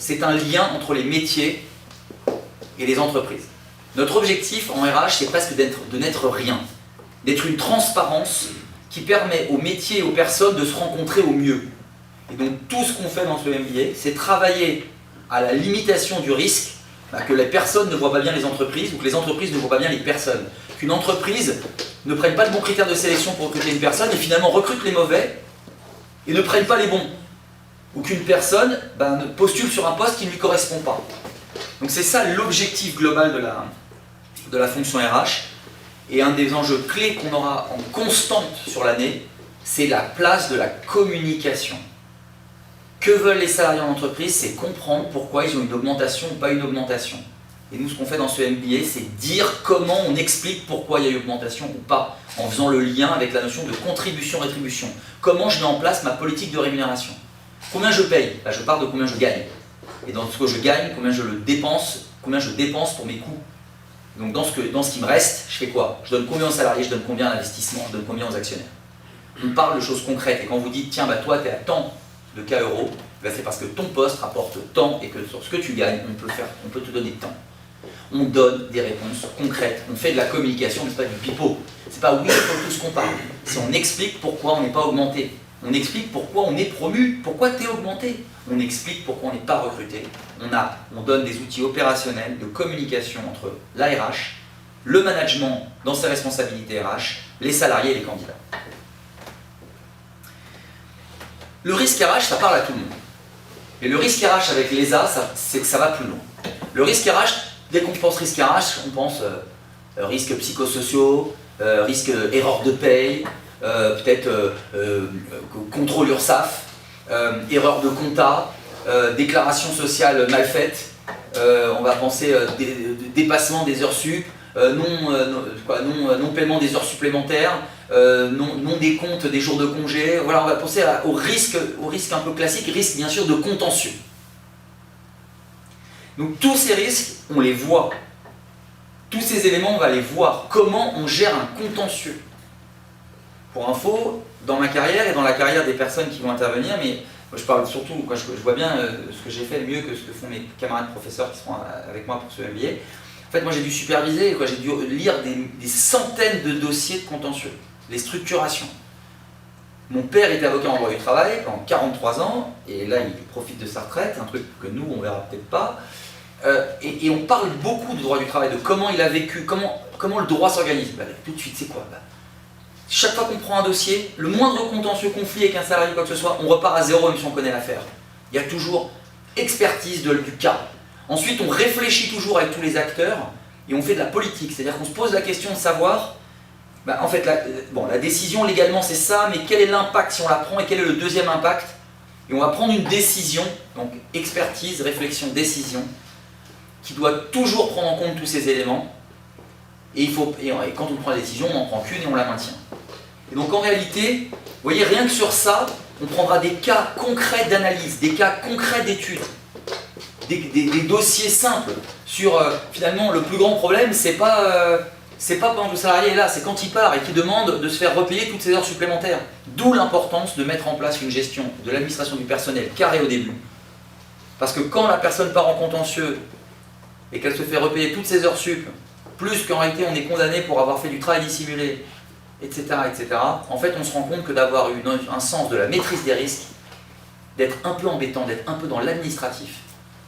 c'est un lien entre les métiers et les entreprises. Notre objectif en RH, c'est presque de n'être rien, d'être une transparence qui permet aux métiers et aux personnes de se rencontrer au mieux. Et donc tout ce qu'on fait dans ce MBA, c'est travailler à la limitation du risque, que les personnes ne voient pas bien les entreprises ou que les entreprises ne voient pas bien les personnes. Qu'une entreprise ne prenne pas le bon critère de sélection pour recruter une personne et finalement recrute les mauvais et ne prenne pas les bons. Ou qu'une personne postule sur un poste qui ne lui correspond pas. Donc c'est ça l'objectif global de la fonction RH. Et un des enjeux clés qu'on aura en constante sur l'année, c'est la place de la communication. Que veulent les salariés en entreprise, c'est comprendre pourquoi ils ont une augmentation ou pas une augmentation. Et nous, ce qu'on fait dans ce MBA, c'est dire comment on explique pourquoi il y a eu augmentation ou pas, en faisant le lien avec la notion de contribution-rétribution. Comment je mets en place ma politique de rémunération. Combien je paye? Là, je parle de combien je gagne. Et dans ce que je gagne, combien je dépense pour mes coûts. Donc dans ce qui me reste, je fais quoi? Je donne combien aux salariés, je donne combien à l'investissement, je donne combien aux actionnaires. On parle de choses concrètes. Et quand vous dites, tiens, toi, tu es à tant de K euros, c'est parce que ton poste rapporte tant et que sur ce que tu gagnes, on peut te donner tant. On donne des réponses concrètes, on fait de la communication, mais ce n'est pas du pipeau. C'est pas oui, il faut tout ce qu'on parle. C'est on explique pourquoi on n'est pas augmenté. On explique pourquoi on est promu, pourquoi tu es augmenté. On explique pourquoi on n'est pas recruté. On donne des outils opérationnels de communication entre l'ARH, le management dans ses responsabilités RH, les salariés et les candidats. Le risque RH, ça parle à tout le monde. Et le risque RH avec l'ESA, c'est que ça va plus loin. Le risque RH, dès qu'on pense risque RH, on pense risques psychosociaux, risque erreur de paye, peut-être contrôle URSSAF, erreur de compta, déclaration sociale mal faite, on va penser dépassement des heures sup, non paiement des heures supplémentaires, non décompte des jours de congé. Voilà, on va penser au risque un peu classique, risque bien sûr de contentieux. Donc tous ces risques, on les voit. Tous ces éléments, on va les voir. Comment on gère un contentieux? Pour info, dans ma carrière et dans la carrière des personnes qui vont intervenir, mais je parle surtout, je vois bien ce que j'ai fait mieux que ce que font mes camarades professeurs qui seront avec moi pour ce MBA. En fait, moi j'ai dû superviser, j'ai dû lire des centaines de dossiers de contentieux, des structurations. Mon père était avocat en droit du travail pendant 43 ans, et là il profite de sa retraite, un truc que nous on verra peut-être pas. Et on parle beaucoup du droit du travail, de comment il a vécu, comment le droit s'organise. Tout de suite, c'est quoi? Chaque fois qu'on prend un dossier, le moindre contentieux conflit avec un salarié ou quoi que ce soit, on repart à zéro même si on connaît l'affaire. Il y a toujours expertise du cas. Ensuite, on réfléchit toujours avec tous les acteurs et on fait de la politique. C'est-à-dire qu'on se pose la question de savoir, en fait, la décision légalement c'est ça, mais quel est l'impact si on la prend et quel est le deuxième impact? Et on va prendre une décision, donc expertise, réflexion, décision, qui doit toujours prendre en compte tous ces éléments. Et quand on prend la décision, on n'en prend qu'une et on la maintient. Et donc en réalité, vous voyez, rien que sur ça, on prendra des cas concrets d'analyse, des cas concrets d'études, des dossiers simples sur finalement le plus grand problème, c'est pas pendant que le salarié est là, c'est quand il part et qu'il demande de se faire repayer toutes ses heures supplémentaires. D'où l'importance de mettre en place une gestion de l'administration du personnel carrée au début. Parce que quand la personne part en contentieux et qu'elle se fait repayer toutes ses heures sup, plus qu'en réalité on est condamné pour avoir fait du travail dissimulé, etc., en fait on se rend compte que d'avoir un sens de la maîtrise des risques, d'être un peu embêtant, d'être un peu dans l'administratif,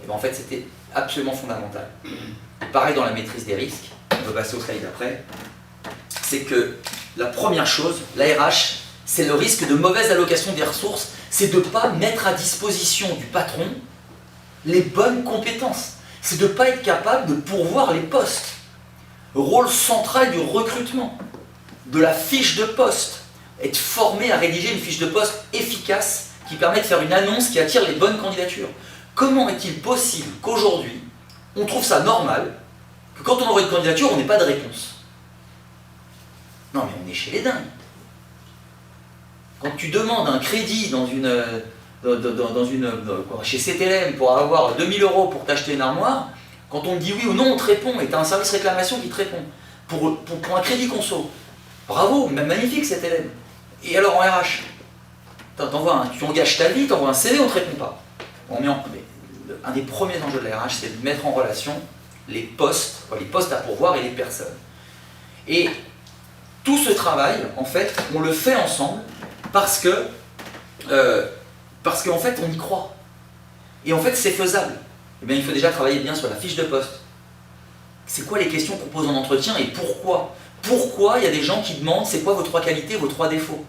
et en fait c'était absolument fondamental. Et pareil dans la maîtrise des risques, on peut passer au slide après, c'est que la première chose, l'ARH, c'est le risque de mauvaise allocation des ressources, c'est de ne pas mettre à disposition du patron les bonnes compétences, c'est de ne pas être capable de pourvoir les postes. Rôle central du recrutement, de la fiche de poste, être formé à rédiger une fiche de poste efficace qui permet de faire une annonce qui attire les bonnes candidatures. Comment est-il possible qu'aujourd'hui, on trouve ça normal, que quand on envoie une candidature, on n'ait pas de réponse? Non mais on est chez les dingues. Quand tu demandes un crédit chez CTLM pour avoir 2000 € pour t'acheter une armoire, quand on te dit oui ou non, on te répond, et tu as un service réclamation qui te répond, pour un crédit conso. Bravo, magnifique cet élève. Et alors en RH, tu engages ta vie, tu envoies un CV, on ne te répond pas. un des premiers enjeux de la RH, c'est de mettre en relation les postes à pourvoir et les personnes. Et tout ce travail, en fait, on le fait ensemble parce qu'en fait, on y croit. Et en fait, c'est faisable. Eh bien, il faut déjà travailler bien sur la fiche de poste. C'est quoi les questions qu'on pose en entretien et pourquoi? Pourquoi il y a des gens qui demandent c'est quoi vos 3 qualités, vos 3 défauts?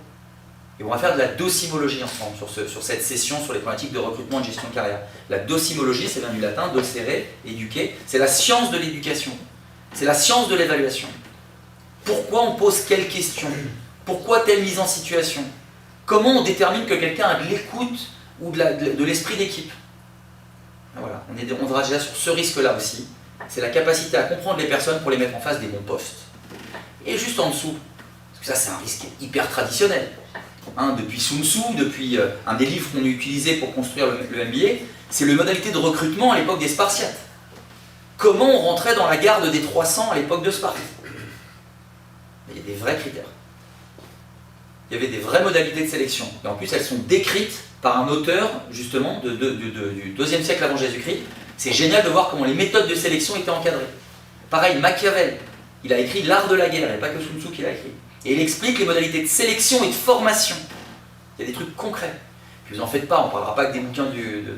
Et on va faire de la docimologie ensemble sur cette session sur les problématiques de recrutement et de gestion de carrière. La docimologie, ça vient du latin, docere, éduquer. C'est la science de l'éducation. C'est la science de l'évaluation. Pourquoi on pose quelles questions? Pourquoi telle mise en situation? Comment on détermine que quelqu'un a de l'écoute ou de l'esprit d'équipe? Voilà, on verra déjà sur ce risque-là aussi. C'est la capacité à comprendre les personnes pour les mettre en face des bons postes. Et juste en dessous, parce que ça c'est un risque hyper traditionnel. Depuis Sun Tzu, depuis un des livres qu'on a utilisé pour construire le MBA, c'est les modalités de recrutement à l'époque des Spartiates. Comment on rentrait dans la garde des 300 à l'époque de Sparte? Il y a des vrais critères. Il y avait des vraies modalités de sélection. Et en plus, elles sont décrites par un auteur, justement, du 2e siècle avant Jésus-Christ. C'est génial de voir comment les méthodes de sélection étaient encadrées. Pareil, Machiavel, il a écrit L'art de la guerre, il n'y a pas que Sun Tzu qui l'a écrit. Et il explique les modalités de sélection et de formation. Il y a des trucs concrets. Puis vous en faites pas, on ne parlera pas que des bouquins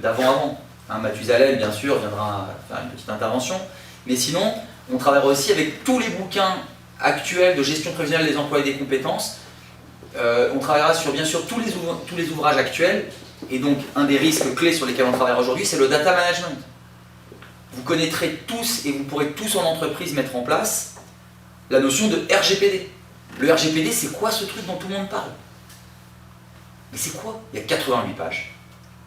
d'avant-avant. Mathusalem, bien sûr, viendra faire une petite intervention. Mais sinon, on travaillera aussi avec tous les bouquins actuels de gestion prévisionnelle des emplois et des compétences. On travaillera sur, bien sûr, tous les ouvrages actuels. Et donc, un des risques clés sur lesquels on travaillera aujourd'hui, c'est le data management. Vous connaîtrez tous, et vous pourrez tous en entreprise mettre en place, la notion de RGPD. Le RGPD, c'est quoi ce truc dont tout le monde parle? Mais c'est quoi? Il y a 88 pages.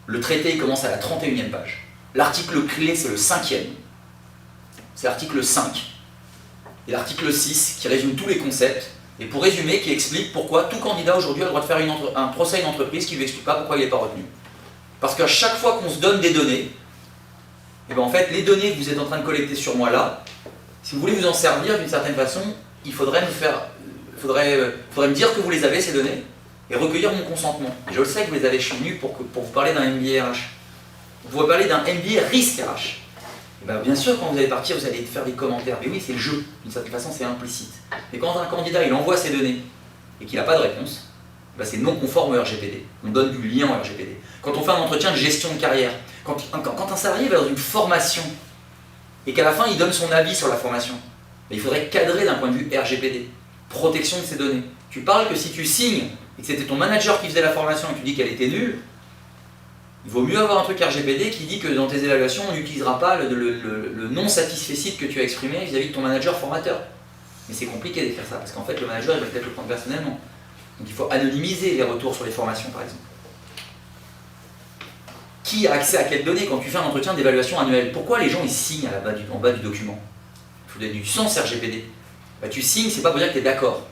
Le traité commence à la 31e page. L'article clé, c'est le 5e. C'est l'article 5. Et l'article 6, qui résume tous les concepts, et pour résumer, qui explique pourquoi tout candidat aujourd'hui a le droit de faire un procès à une entreprise qui ne lui explique pas pourquoi il n'est pas retenu. Parce qu'à chaque fois qu'on se donne des données, et bien en fait, les données que vous êtes en train de collecter sur moi là, si vous voulez vous en servir d'une certaine façon, il faudrait me dire que vous les avez, ces données, et recueillir mon consentement. Et je le sais que vous les avez chez nous pour vous parler d'un MBA RH. Vous pouvez parler d'un MBA risque RH. Et bien, bien sûr, quand vous allez partir, vous allez faire des commentaires. Mais oui, c'est le jeu. D'une certaine façon, c'est implicite. Mais quand un candidat il envoie ses données et qu'il n'a pas de réponse, ben c'est non conforme au RGPD. On donne du lien au RGPD. Quand on fait un entretien de gestion de carrière, quand un salarié va dans une formation et qu'à la fin il donne son avis sur la formation, ben il faudrait cadrer d'un point de vue RGPD. Protection de ses données. Tu parles que si tu signes et que c'était ton manager qui faisait la formation et que tu dis qu'elle était nulle, il vaut mieux avoir un truc RGPD qui dit que dans tes évaluations, on n'utilisera pas le non-satisfecit que tu as exprimé vis-à-vis de ton manager formateur. Mais c'est compliqué d'écrire ça, parce qu'en fait, le manager, il va peut-être le prendre personnellement. Donc il faut anonymiser les retours sur les formations, par exemple. Qui a accès à quelles données quand tu fais un entretien d'évaluation annuel? Pourquoi les gens ils signent en bas du document? Il faut donner du sens RGPD. Bah, tu signes, c'est pas pour dire que tu es d'accord.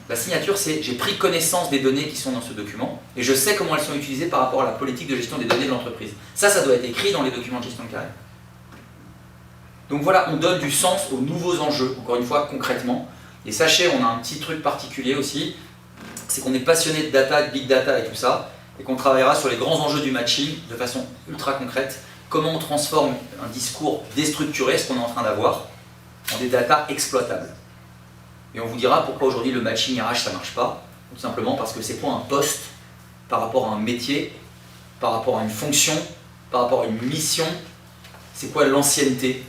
La signature, c'est j'ai pris connaissance des données qui sont dans ce document et je sais comment elles sont utilisées par rapport à la politique de gestion des données de l'entreprise. Ça doit être écrit dans les documents de gestion de carrière. Donc voilà, on donne du sens aux nouveaux enjeux, encore une fois, concrètement. Et sachez, on a un petit truc particulier aussi, c'est qu'on est passionné de data, de big data et tout ça, et qu'on travaillera sur les grands enjeux du matching de façon ultra concrète. Comment on transforme un discours déstructuré, ce qu'on est en train d'avoir, en des data exploitables. Et on vous dira pourquoi aujourd'hui le matching RH ça ne marche pas. Tout simplement parce que c'est pour un poste, par rapport à un métier, par rapport à une fonction, par rapport à une mission. C'est quoi l'ancienneté?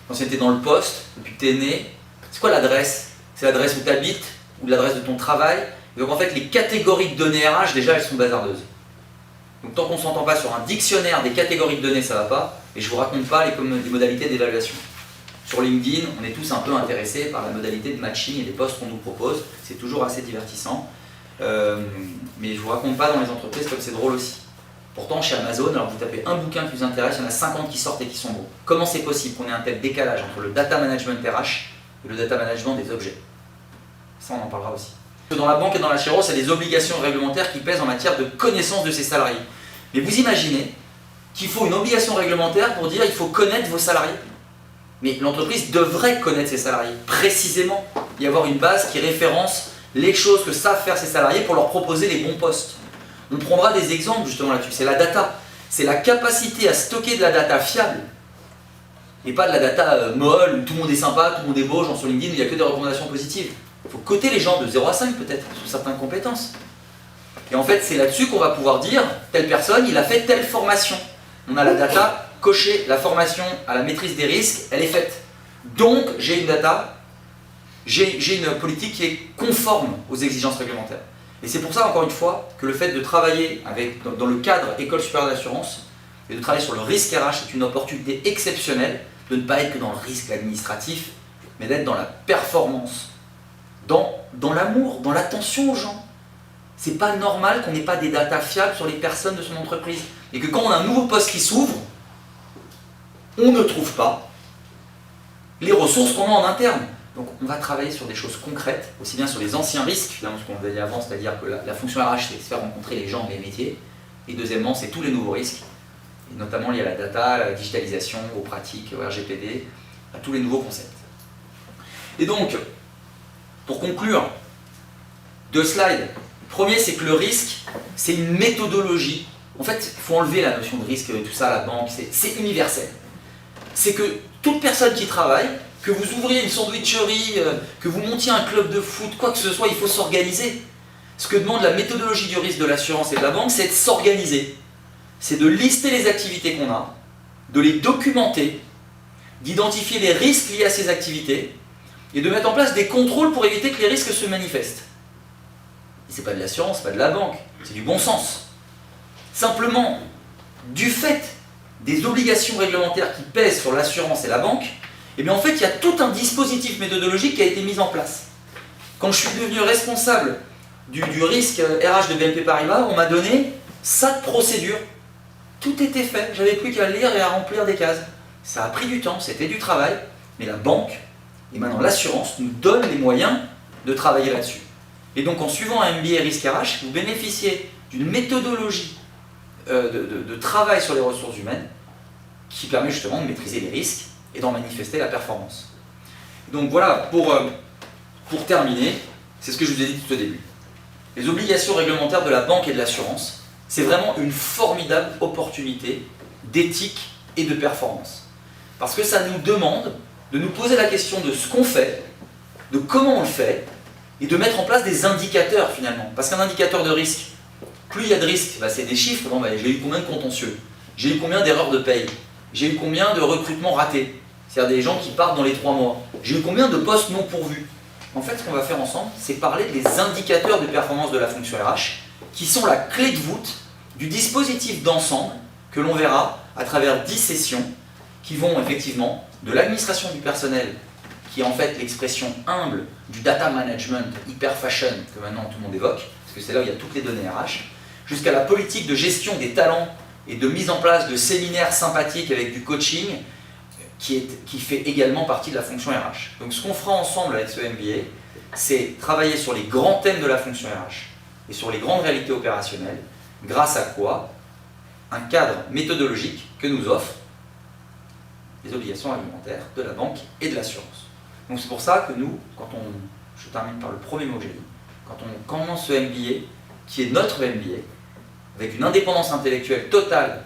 L'ancienneté dans le poste, depuis que tu es né. C'est quoi l'adresse? C'est l'adresse où tu habites ou l'adresse de ton travail. Et donc en fait les catégories de données RH déjà elles sont bazardeuses. Donc tant qu'on ne s'entend pas sur un dictionnaire des catégories de données ça ne va pas. Et je ne vous raconte pas les modalités d'évaluation. Sur LinkedIn, on est tous un peu intéressés par la modalité de matching et les postes qu'on nous propose. C'est toujours assez divertissant. Mais je ne vous raconte pas dans les entreprises comme c'est drôle aussi. Pourtant, chez Amazon, alors vous tapez un bouquin qui vous intéresse, il y en a 50 qui sortent et qui sont bons. Comment c'est possible qu'on ait un tel décalage entre le data management RH et le data management des objets? Ça, on en parlera aussi. Dans la banque et dans l'assurance, il y a des obligations réglementaires qui pèsent en matière de connaissance de ses salariés. Mais vous imaginez qu'il faut une obligation réglementaire pour dire qu'il faut connaître vos salariés? Mais l'entreprise devrait connaître ses salariés, précisément, y avoir une base qui référence les choses que savent faire ses salariés pour leur proposer les bons postes. On prendra des exemples justement là-dessus, c'est la data. c'est la capacité à stocker de la data fiable, et pas de la data molle, où tout le monde est sympa, tout le monde est beau, genre sur LinkedIn, où il n'y a que des recommandations positives. Il faut coter les gens de 0 à 5 peut-être, sur certaines compétences. Et en fait, c'est là-dessus qu'on va pouvoir dire, telle personne, il a fait telle formation. On a la data cochée, la formation à la maîtrise des risques, elle est faite. Donc, j'ai une data, j'ai une politique qui est conforme aux exigences réglementaires. Et c'est pour ça, encore une fois, que le fait de travailler dans le cadre École supérieure d'assurance et de travailler sur le risque RH est une opportunité exceptionnelle de ne pas être que dans le risque administratif, mais d'être dans la performance, dans l'amour, dans l'attention aux gens. C'est pas normal qu'on n'ait pas des datas fiables sur les personnes de son entreprise. Et que quand on a un nouveau poste qui s'ouvre, on ne trouve pas les ressources qu'on a en interne. Donc on va travailler sur des choses concrètes, aussi bien sur les anciens risques, finalement ce qu'on avait dit avant, c'est-à-dire que la fonction RH, c'est se faire rencontrer les gens, les métiers. Et deuxièmement, c'est tous les nouveaux risques, et notamment liés à la data, à la digitalisation, aux pratiques, au RGPD, à tous les nouveaux concepts. Et donc, pour conclure, 2 slides. Premier, c'est que le risque, c'est une méthodologie. En fait, il faut enlever la notion de risque, tout ça, la banque, c'est universel. C'est que toute personne qui travaille, que vous ouvriez une sandwicherie, que vous montiez un club de foot, quoi que ce soit, il faut s'organiser. Ce que demande la méthodologie du risque de l'assurance et de la banque, c'est de s'organiser. C'est de lister les activités qu'on a, de les documenter, d'identifier les risques liés à ces activités et de mettre en place des contrôles pour éviter que les risques se manifestent. Et c'est pas de l'assurance, c'est pas de la banque, c'est du bon sens. Simplement, du fait des obligations réglementaires qui pèsent sur l'assurance et la banque, eh bien en fait il y a tout un dispositif méthodologique qui a été mis en place. Quand je suis devenu responsable du risque RH de BNP Paribas, on m'a donné 5 procédures. Tout était fait, j'avais plus qu'à lire et à remplir des cases. Ça a pris du temps, c'était du travail, mais la banque, et maintenant l'assurance, nous donne les moyens de travailler là-dessus. Et donc en suivant un MBA risque RH, vous bénéficiez d'une méthodologie de travail sur les ressources humaines qui permet justement de maîtriser les risques et d'en manifester la performance. Donc voilà, pour terminer, c'est ce que je vous ai dit tout au début. Les obligations réglementaires de la banque et de l'assurance, c'est vraiment une formidable opportunité d'éthique et de performance. Parce que ça nous demande de nous poser la question de ce qu'on fait, de comment on le fait, et de mettre en place des indicateurs finalement. Parce qu'un indicateur de risque, plus il y a de risques, c'est des chiffres. Bon, j'ai eu combien de contentieux? J'ai eu combien d'erreurs de paye? J'ai eu combien de recrutements ratés? C'est-à-dire des gens qui partent dans les 3 mois. J'ai eu combien de postes non pourvus? En fait, ce qu'on va faire ensemble, c'est parler des indicateurs de performance de la fonction RH, qui sont la clé de voûte du dispositif d'ensemble que l'on verra à travers 10 sessions qui vont effectivement de l'administration du personnel, qui est en fait l'expression humble du data management hyper fashion que maintenant tout le monde évoque, parce que c'est là où il y a toutes les données RH, jusqu'à la politique de gestion des talents et de mise en place de séminaires sympathiques avec du coaching qui fait également partie de la fonction RH. Donc ce qu'on fera ensemble avec ce MBA, c'est travailler sur les grands thèmes de la fonction RH et sur les grandes réalités opérationnelles, grâce à quoi? Un cadre méthodologique que nous offrent les obligations réglementaires de la banque et de l'assurance. Donc c'est pour ça que nous, je termine par le premier mot que j'ai dit, quand on commence ce MBA, qui est notre MBA, avec une indépendance intellectuelle totale,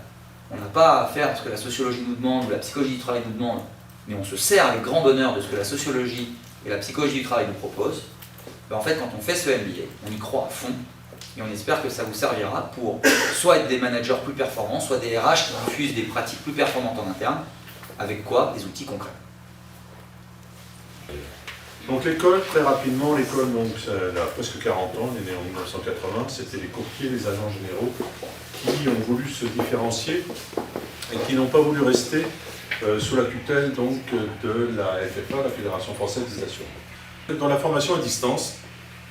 on n'a pas à faire ce que la sociologie nous demande ou la psychologie du travail nous demande, mais on se sert avec grand bonheur de ce que la sociologie et la psychologie du travail nous proposent. En fait, quand on fait ce MBA, on y croit à fond et on espère que ça vous servira pour soit être des managers plus performants, soit des RH qui diffusent des pratiques plus performantes en interne, avec quoi? Des outils concrets. Donc l'école, très rapidement, l'école elle a presque 40 ans, elle est née en 1980, c'était les courtiers, les agents généraux qui ont voulu se différencier et qui n'ont pas voulu rester sous la tutelle donc, de la FFA, la Fédération Française des Assurances. Dans la formation à distance,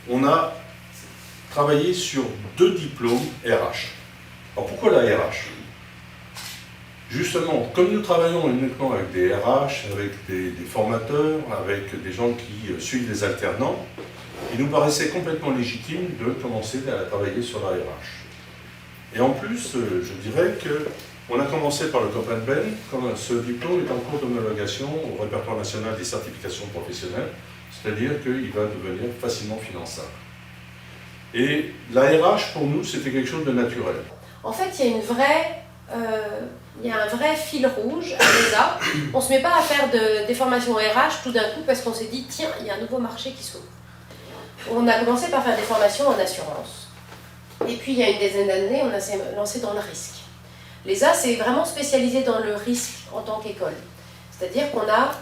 on a travaillé sur 2 diplômes RH. Alors pourquoi la RH? Justement, comme nous travaillons uniquement avec des RH, avec des formateurs, avec des gens qui suivent des alternants, il nous paraissait complètement légitime de commencer à travailler sur la RH. Et en plus, je dirais qu'on a commencé par le Copenben, comme ce diplôme est en cours d'homologation au répertoire national des certifications professionnelles, c'est-à-dire qu'il va devenir facilement finançable. Et la RH, pour nous, c'était quelque chose de naturel. En fait, il y a une vraie il y a un vrai fil rouge à l'ESA. On ne se met pas à faire des formations RH tout d'un coup parce qu'on s'est dit, tiens, il y a un nouveau marché qui s'ouvre. On a commencé par faire des formations en assurance. Et puis, il y a une dizaine d'années, on s'est lancé dans le risque. L'ESA, c'est vraiment spécialisé dans le risque en tant qu'école. C'est-à-dire qu'on a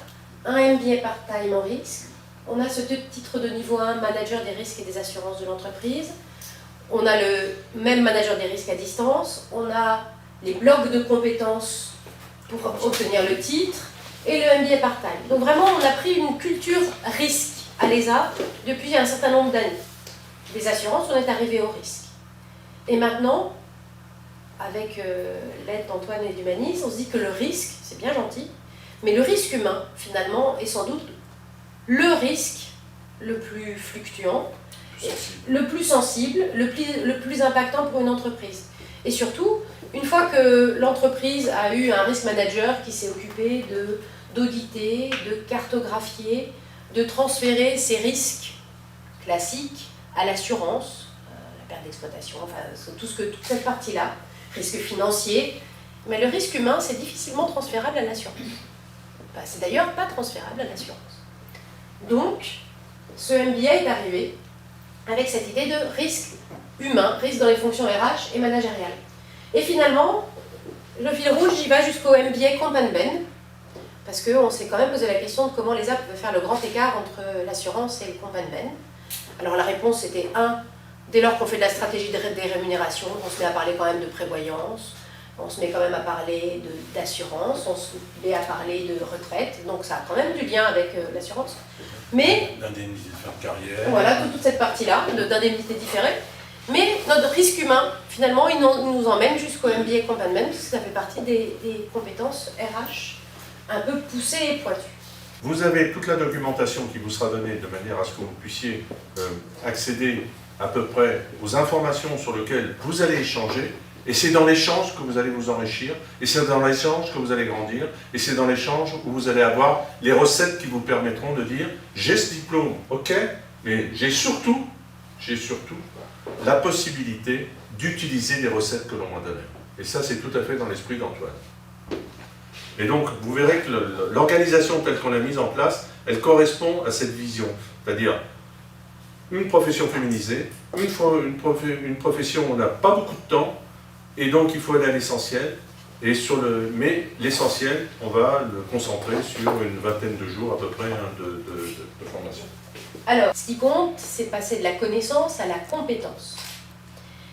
un MBA part-time en risque, on a ce titre de niveau 1, manager des risques et des assurances de l'entreprise, on a le même manager des risques à distance, on a les blocs de compétences pour obtenir le titre, et le MBA part-time. Donc vraiment, on a pris une culture risque à l'ESA depuis un certain nombre d'années. Les assurances, on est arrivé au risque. Et maintenant, avec l'aide d'Antoine et d'Humanis, on se dit que le risque, c'est bien gentil, mais le risque humain, finalement, est sans doute le risque le plus fluctuant, le plus sensible, le plus impactant pour une entreprise. Et surtout, une fois que l'entreprise a eu un risk manager qui s'est occupé d'auditer, de cartographier, de transférer ces risques classiques à l'assurance, la perte d'exploitation, enfin toute cette partie-là, risque financier, mais le risque humain, c'est difficilement transférable à l'assurance. Enfin, c'est d'ailleurs pas transférable à l'assurance. Donc, ce MBA est arrivé avec cette idée de risque humain, risque dans les fonctions RH et managériales. Et finalement, le fil rouge, j'y va jusqu'au MBA Comp & Ben, parce qu'on s'est quand même posé la question de comment l'ESA pouvait faire le grand écart entre l'assurance et le Comp & Ben. Alors la réponse était 1, dès lors qu'on fait de la stratégie des rémunérations, on se met à parler quand même de prévoyance, on se met quand même à parler d'assurance, on se met à parler de retraite, donc ça a quand même du lien avec l'assurance. Mais l'indemnité de fin de carrière. Voilà, toute cette partie-là, d'indemnité différée. Mais notre risque humain, finalement, il nous emmène jusqu'au MBA Comp & Ben, parce que ça fait partie des compétences RH un peu poussées et pointues. Vous avez toute la documentation qui vous sera donnée de manière à ce que vous puissiez accéder à peu près aux informations sur lesquelles vous allez échanger, et c'est dans l'échange que vous allez vous enrichir, et c'est dans l'échange que vous allez grandir, et c'est dans l'échange où vous allez avoir les recettes qui vous permettront de dire « j'ai ce diplôme, ok, mais j'ai surtout la possibilité d'utiliser les recettes que l'on m'a données. » Et ça, c'est tout à fait dans l'esprit d'Antoine. Et donc, vous verrez que l'organisation telle qu'on l'a mise en place, elle correspond à cette vision, c'est-à-dire une profession féminisée, une profession où on n'a pas beaucoup de temps, et donc il faut aller à l'essentiel, mais l'essentiel, on va le concentrer sur une vingtaine de jours à peu près de formation. Alors, ce qui compte, c'est passer de la connaissance à la compétence.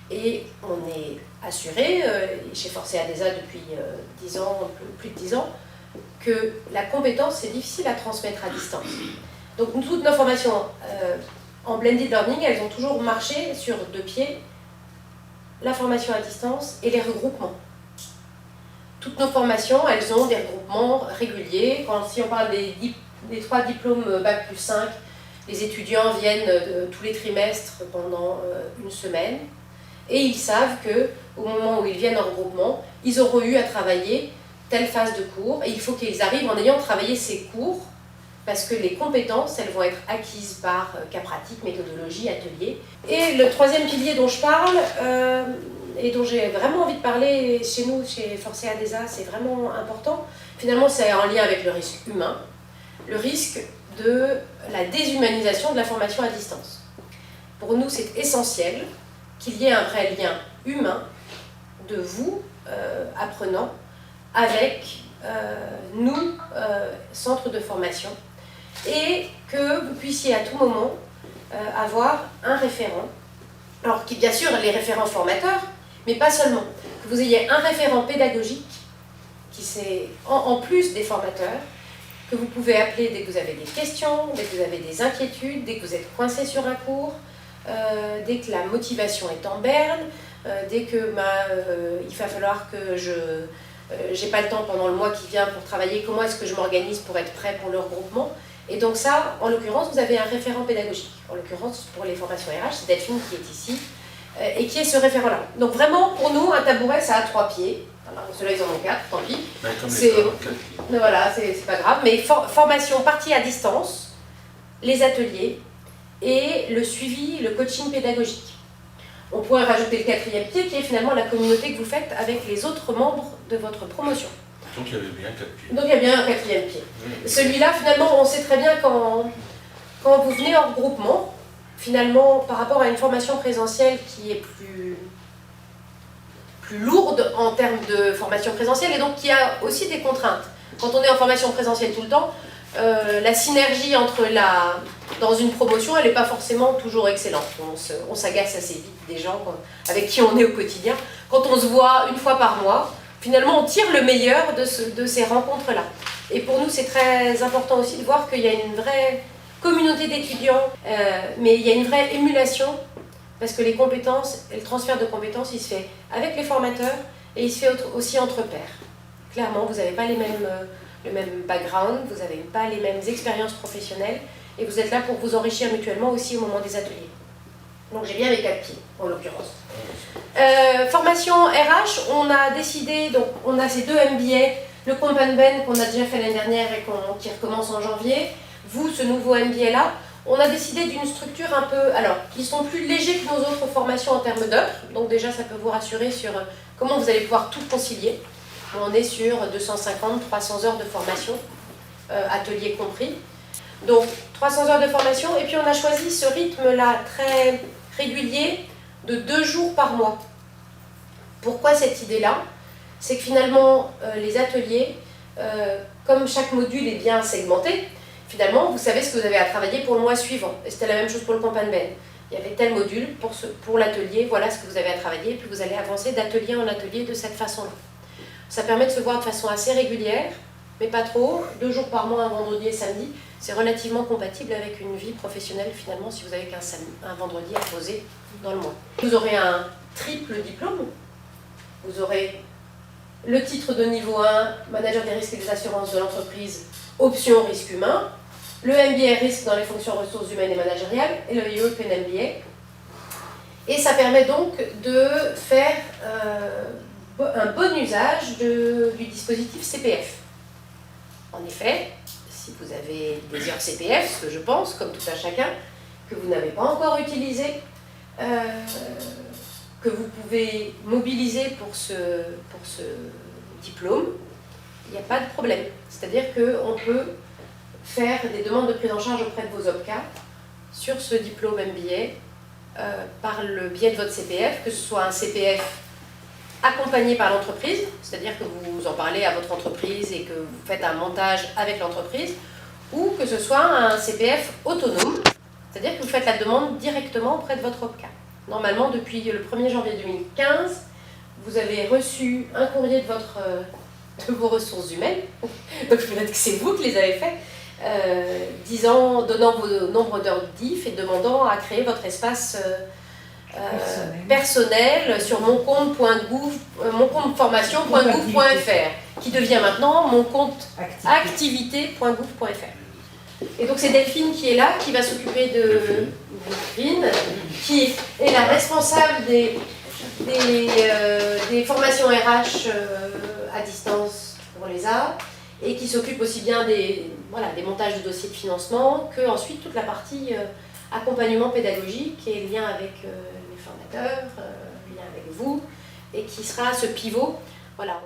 Et on est assuré, chez Forcea DESA depuis 10 ans, plus de 10 ans, que la compétence, c'est difficile à transmettre à distance. Donc toutes nos formations en blended learning, elles ont toujours marché sur 2 pieds, la formation à distance et les regroupements. Toutes nos formations, elles ont des regroupements réguliers. Si on parle des 3 diplômes Bac plus 5, les étudiants viennent tous les trimestres pendant une semaine. Et ils savent qu'au moment où ils viennent en regroupement, ils auront eu à travailler telle phase de cours. Et il faut qu'ils arrivent en ayant travaillé ces cours, parce que les compétences, elles vont être acquises par cas pratique, méthodologie, atelier. Et le 3e pilier dont je parle, et dont j'ai vraiment envie de parler chez nous, chez Forcea DESA, c'est vraiment important. Finalement, c'est en lien avec le risque humain, le risque de la déshumanisation de la formation à distance. Pour nous, c'est essentiel qu'il y ait un vrai lien humain de vous, apprenants, avec nous, centre de formation, et que vous puissiez à tout moment avoir un référent, alors qui bien sûr les référents formateurs, mais pas seulement, que vous ayez un référent pédagogique qui c'est en plus des formateurs, que vous pouvez appeler dès que vous avez des questions, dès que vous avez des inquiétudes, dès que vous êtes coincé sur un cours, dès que la motivation est en berne, dès que il va falloir que j'ai pas le temps pendant le mois qui vient pour travailler, comment est-ce que je m'organise pour être prêt pour le regroupement. Et donc ça, en l'occurrence, vous avez un référent pédagogique. En l'occurrence, pour les formations RH, c'est Delphine qui est ici, et qui est ce référent-là. Donc vraiment, pour nous, un tabouret, ça a 3 pieds. Alors, ceux-là, ils en ont 4, tant pis. Voilà, c'est pas grave. Mais formation partie à distance, les ateliers et le suivi, le coaching pédagogique. On pourrait rajouter le quatrième pied qui est finalement la communauté que vous faites avec les autres membres de votre promotion. Donc il y avait bien 4 pieds. Donc il y a bien un quatrième pied. Celui-là, finalement, on sait très bien quand vous venez en regroupement, finalement, par rapport à une formation présentielle qui est plus lourde en termes de formation présentielle et donc qui a aussi des contraintes. Quand on est en formation présentielle tout le temps, la synergie dans une promotion, elle n'est pas forcément toujours excellente. On s'agace assez vite des gens avec qui on est au quotidien. Quand on se voit une fois par mois, finalement on tire le meilleur de ces rencontres-là. Et pour nous c'est très important aussi de voir qu'il y a une vraie communauté d'étudiants, mais il y a une vraie émulation, parce que les compétences, et le transfert de compétences, il se fait avec les formateurs et il se fait aussi entre pairs. Clairement, vous n'avez pas le même background, vous n'avez pas les mêmes expériences professionnelles, et vous êtes là pour vous enrichir mutuellement aussi au moment des ateliers. Donc j'ai bien les 4 pieds, en l'occurrence. Formation RH, on a décidé, donc on a ces 2 MBA, le Companben qu'on a déjà fait l'année dernière et qui recommence en janvier, vous, ce nouveau MBA là, on a décidé d'une structure un peu, alors, qui sont plus légers que nos autres formations en termes d'heures, donc déjà ça peut vous rassurer sur comment vous allez pouvoir tout concilier. On est sur 250-300 heures de formation, ateliers compris. Donc 300 heures de formation, et puis on a choisi ce rythme-là très régulier de 2 jours par mois. Pourquoi cette idée-là? C'est que finalement, les ateliers, comme chaque module est bien segmenté, finalement, vous savez ce que vous avez à travailler pour le mois suivant. Et c'était la même chose pour le Companben. Il y avait tel module pour l'atelier, voilà ce que vous avez à travailler, puis vous allez avancer d'atelier en atelier de cette façon-là. Ça permet de se voir de façon assez régulière, mais pas trop, 2 jours par mois, un vendredi et samedi. C'est relativement compatible avec une vie professionnelle finalement si vous avez un vendredi à poser dans le mois. Vous aurez un triple diplôme. Vous aurez le titre de niveau 1, manager des risques et des assurances de l'entreprise, option risque humain, le MBA risque dans les fonctions ressources humaines et managériales et le European MBA. Et ça permet donc de faire un bon usage du dispositif CPF. En effet, si vous avez des heures CPF, ce que je pense, comme tout à chacun, que vous n'avez pas encore utilisé, que vous pouvez mobiliser pour ce diplôme, il n'y a pas de problème. C'est-à-dire qu'on peut faire des demandes de prise en charge auprès de vos OPCA sur ce diplôme MBA par le biais de votre CPF, que ce soit un CPF accompagné par l'entreprise, c'est-à-dire que vous en parlez à votre entreprise et que vous faites un montage avec l'entreprise, ou que ce soit un CPF autonome, c'est-à-dire que vous faites la demande directement auprès de votre OPCA. Normalement, depuis le 1er janvier 2015, vous avez reçu un courrier de vos ressources humaines, donc peut-être que c'est vous qui les avez faits, donnant vos nombres d'heures de DIF et demandant à créer votre espace personnel sur mon compte formation.gouv.fr, qui devient maintenant mon compte activité.gouv.fr. Et donc c'est Delphine qui est là, qui va s'occuper de Delphine, qui est la responsable des formations RH à distance pour les arts, et qui s'occupe aussi bien des montages de dossiers de financement, que ensuite toute la partie accompagnement pédagogique et lien avec les formateurs, lien avec vous, et qui sera ce pivot. Voilà.